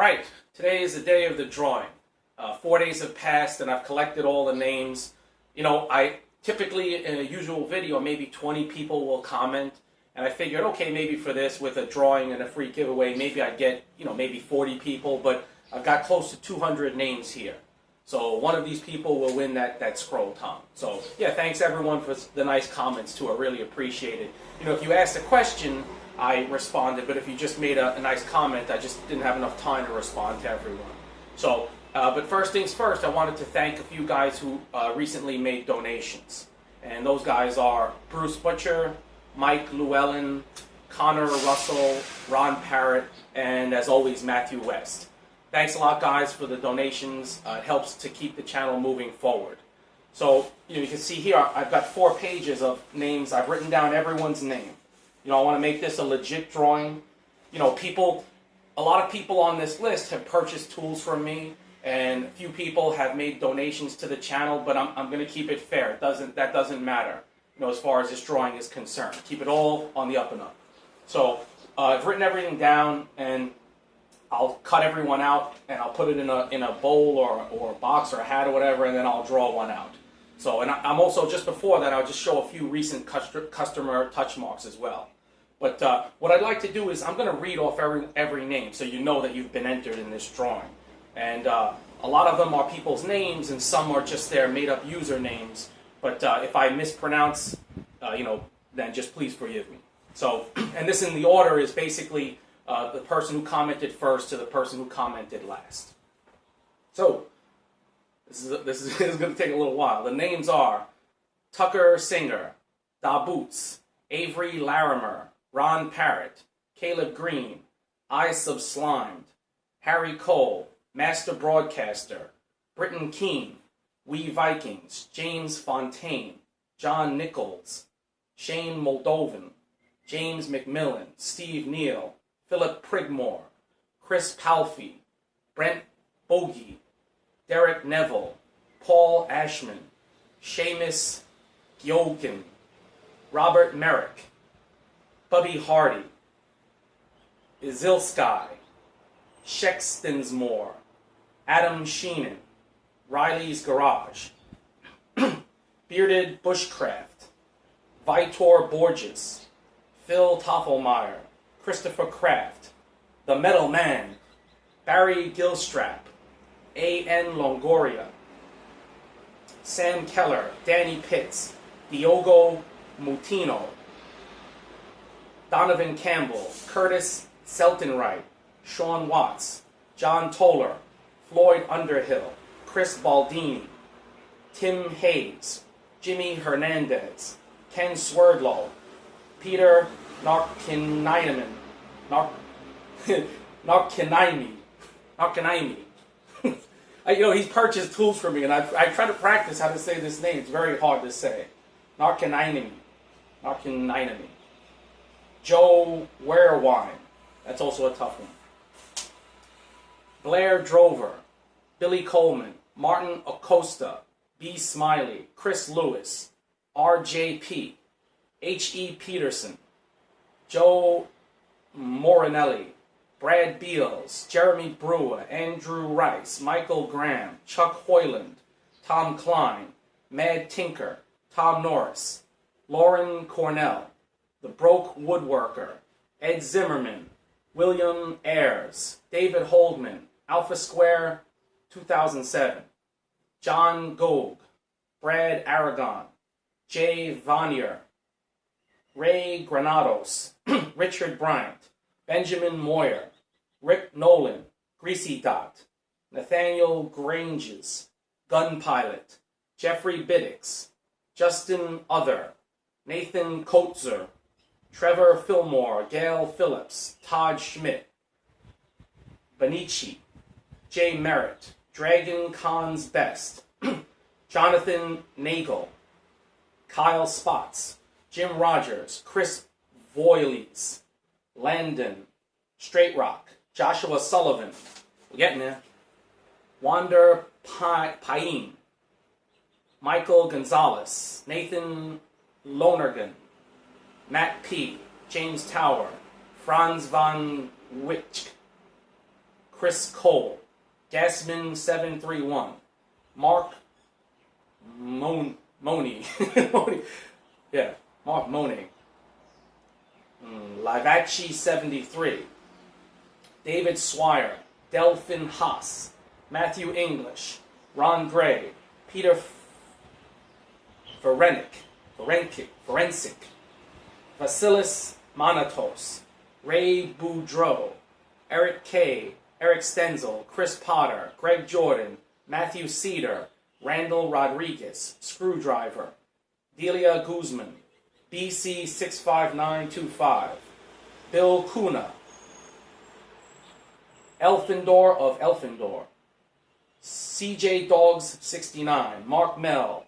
right, today is the day of the drawing. 4 days have passed and I've collected all the names. I typically in a usual video, maybe 20 people will comment. And I figured, okay, maybe for this with a drawing and a free giveaway, maybe I'd get, maybe 40 people. But I've got close to 200 names here. So one of these people will win that scroll tong. So yeah, thanks everyone for the nice comments too. I really appreciate it. If you asked a question, I responded, but if you just made a nice comment, I just didn't have enough time to respond to everyone. So, but first things first, I wanted to thank a few guys who recently made donations. And those guys are Bruce Butcher, Mike Llewellyn, Connor Russell, Ron Parrott, and as always, Matthew West. Thanks a lot, guys, for the donations. It helps to keep the channel moving forward. So, you can see here, I've got 4 pages of names. I've written down everyone's name. I want to make this a legit drawing. A lot of people on this list have purchased tools from me, and a few people have made donations to the channel, but I'm going to keep it fair. That doesn't matter, as far as this drawing is concerned. Keep it all on the up and up. So, I've written everything down, and I'll cut everyone out, and I'll put it in a bowl or a box or a hat or whatever, and then I'll draw one out. So, and I'm also, just before that, I'll just show a few recent customer touch marks as well. But what I'd like to do is I'm going to read off every name so you know that you've been entered in this drawing. And a lot of them are people's names, and some are just their made-up usernames. But if I mispronounce, then just please forgive me. So, and this in the order is basically the person who commented first to the person who commented last. So, this is going to take a little while. The names are Tucker Singer, Da Boots, Avery Larimer, Ron Parrott, Caleb Green, I Subslimed, Harry Cole, Master Broadcaster, Britton Keene, We Vikings, James Fontaine, John Nichols, Shane Moldovan, James McMillan, Steve Neal, Philip Prigmore, Chris Palfy, Brent Bogie, Derek Neville, Paul Ashman, Seamus Gyokin, Robert Merrick, Bubby Hardy, Izilsky, Shextonsmore, Adam Sheenan, Riley's Garage, Bearded Bushcraft, Vitor Borges, Phil Toffelmeyer, Christopher Kraft, The Metal Man, Barry Gilstrap, A.N. Longoria, Sam Keller, Danny Pitts, Diogo Mutino, Donovan Campbell, Curtis Seltenwright, Sean Watts, John Toller, Floyd Underhill, Chris Baldini, Tim Hayes, Jimmy Hernandez, Ken Swerdlow, Peter Narkinaimi. He's purchased tools for me, and I try to practice how to say this name. It's very hard to say. Narkinaimi. Joe Warewine. That's also a tough one. Blair Drover, Billy Coleman, Martin Acosta, B. Smiley, Chris Lewis, RJP, H.E. Peterson, Joe Morinelli, Brad Beals, Jeremy Brewer, Andrew Rice, Michael Graham, Chuck Hoyland, Tom Klein, Mad Tinker, Tom Norris, Lauren Cornell, The Broke Woodworker, Ed Zimmerman, William Ayers, David Holdman, Alpha Square 2007, John Gogue, Brad Aragon, Jay Vanier, Ray Granados, Richard Bryant, Benjamin Moyer, Rick Nolan, Greasy Dot, Nathaniel Granges, Gun Pilot, Jeffrey Biddix, Justin Other, Nathan Kotzer, Trevor Fillmore, Gail Phillips, Todd Schmidt, Benici, Jay Merritt, Dragon Khan's Best, Jonathan Nagel, Kyle Spots, Jim Rogers, Chris Voiles, Landon, Straight Rock, Joshua Sullivan, we're getting there, Wander Paine, Michael Gonzalez, Nathan Lonergan, Matt P., James Tower, Franz von Wittch, Chris Cole. Gasman731. Mark Money. Yeah, Mark Money. Livachi73. David Swire. Delphin Haas. Matthew English. Ron Gray. Peter Forensic. Vasilis Monatos. Ray Boudreau. Eric K. Eric Stenzel. Chris Potter. Greg Jordan. Matthew Cedar. Randall Rodriguez. Screwdriver. Delia Guzman. BC65925. Bill Kuna. Elfindor of Elfindor. CJ Dogs 69. Mark Mell.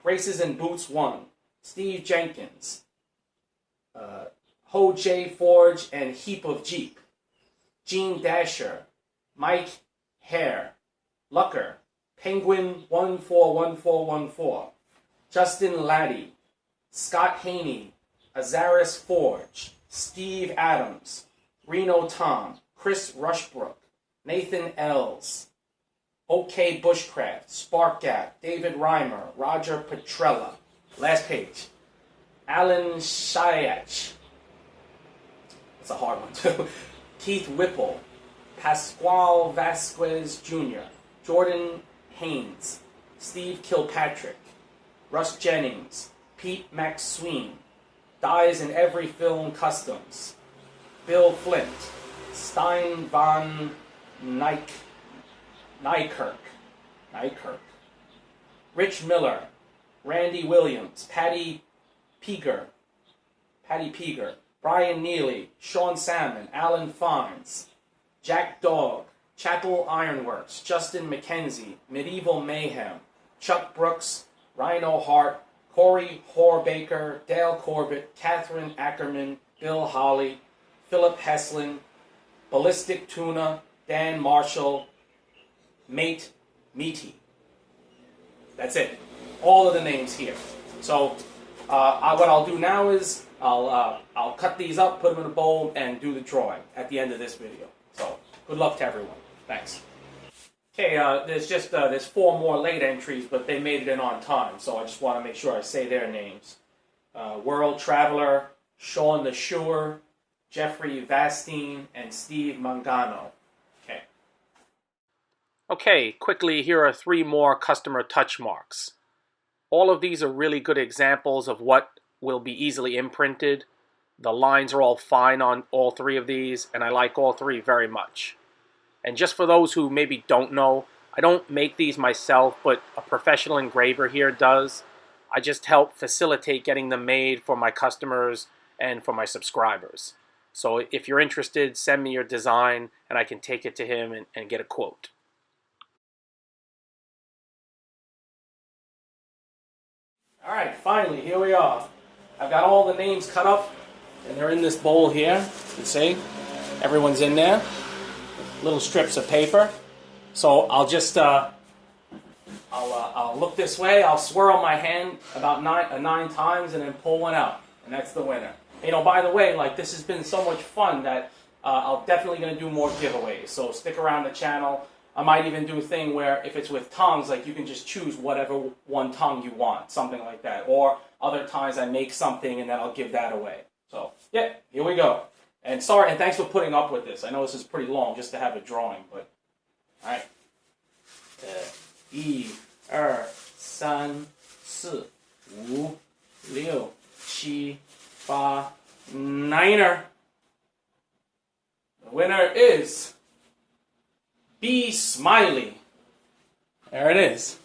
Braces and Boots 1. Steve Jenkins. Ho J Forge and Heap of Jeep. Gene Dasher. Mike Hare. Lucker. Penguin 141414. Justin Laddie. Scott Haney. Azaris Forge. Steve Adams. Reno Tom. Chris Rushbrook. Nathan Els. OK Bushcraft. Spark Gap. David Reimer. Roger Petrella. Last page. Alan Shiach. That's a hard one too. Keith Whipple. Pasquale Vasquez Jr. Jordan Haynes. Steve Kilpatrick. Russ Jennings. Pete McSween. Dies in Every Film Customs. Bill Flint. Stein von Nykirk. Rich Miller. Randy Williams. Patty Peeger. Brian Neely. Sean Salmon. Alan Fines. Jack Dog. Chapel Ironworks. Justin McKenzie. Medieval Mayhem. Chuck Brooks. Rhino Hart. Corey Horbaker. Dale Corbett. Catherine Ackerman. Bill Holly. Philip Heslin. Ballistic Tuna. Dan Marshall. Mate Meaty. That's it. All of the names here. So what I'll do now is I'll cut these up, put them in a bowl, and do the drawing at the end of this video. So good luck to everyone. Thanks. Okay, there's 4 more late entries, but they made it in on time, so I just want to make sure I say their names. World Traveler, Sean the Sure, Jeffrey Vastine, and Steve Mangano. Okay, quickly, here are 3 more customer touch marks. All of these are really good examples of what will be easily imprinted. The lines are all fine on all 3 of these, and I like all 3 very much. And just for those who maybe don't know, I don't make these myself, but a professional engraver here does. I just help facilitate getting them made for my customers and for my subscribers. So if you're interested, send me your design, and I can take it to him and get a quote. All right, finally, here we are. I've got all the names cut up, and they're in this bowl here. You can see, everyone's in there. Little strips of paper. So I'll just, I'll look this way. I'll swirl my hand about 9 times, and then pull one out, and that's the winner. You know, by the way, like, this has been so much fun that I'm definitely going to do more giveaways. So stick around the channel. I might even do a thing where if it's with tongs, like, you can just choose whatever one tongue you want, something like that. Or other times I make something and then I'll give that away. So, yeah, here we go. And sorry, and thanks for putting up with this. I know this is pretty long just to have a drawing, but, all right. 1、2、3、4、5、6、7、8、9er. The winner is Be Smiley. There it is.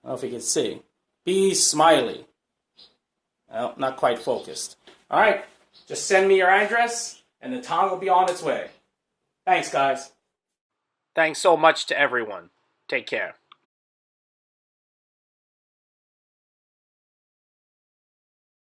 I don't know if you can see. Be Smiley. Well, not quite focused. All right. Just send me your address, and the tong will be on its way. Thanks, guys. Thanks so much to everyone. Take care.